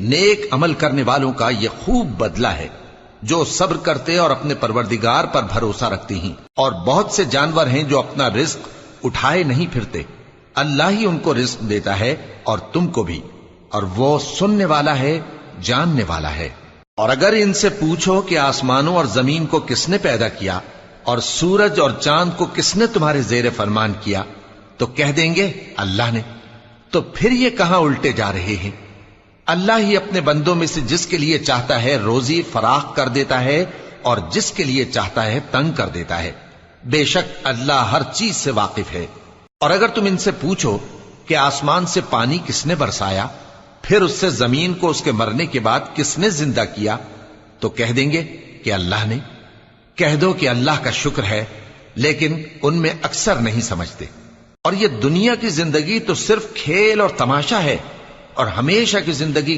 नेक अमल करने वालों का ये खूब बदला है, जो सब्र करते और अपने परवरदिगार पर भरोसा रखते हैं। और बहुत से जानवर हैं जो अपना रिज्क उठाए नहीं फिरते, अल्लाह ही उनको रिज्क देता है और तुमको भी, और वो सुनने वाला है, जानने वाला है। और अगर इनसे पूछो कि आसमानों और जमीन को किसने पैदा किया और सूरज और चांद को किसने तुम्हारे जेर फरमान किया, तो कह देंगे अल्लाह ने। तो फिर ये कहां उल्टे जा रहे हैं? अल्लाह ही अपने बंदों में से जिसके लिए चाहता है रोजी फराख कर देता है और जिसके लिए चाहता है तंग कर देता है। बेशक अल्लाह हर चीज से वाकिफ है। और अगर तुम इनसे पूछो कि आसमान से पानी किसने बरसाया, फिर उससे जमीन को उसके मरने के बाद किसने जिंदा किया, तो कह देंगे कि अल्लाह ने। कह दो कि अल्लाह का शुक्र है, लेकिन उनमें अक्सर नहीं समझते। और ये दुनिया की जिंदगी तो सिर्फ खेल और तमाशा है, और हमेशा की जिंदगी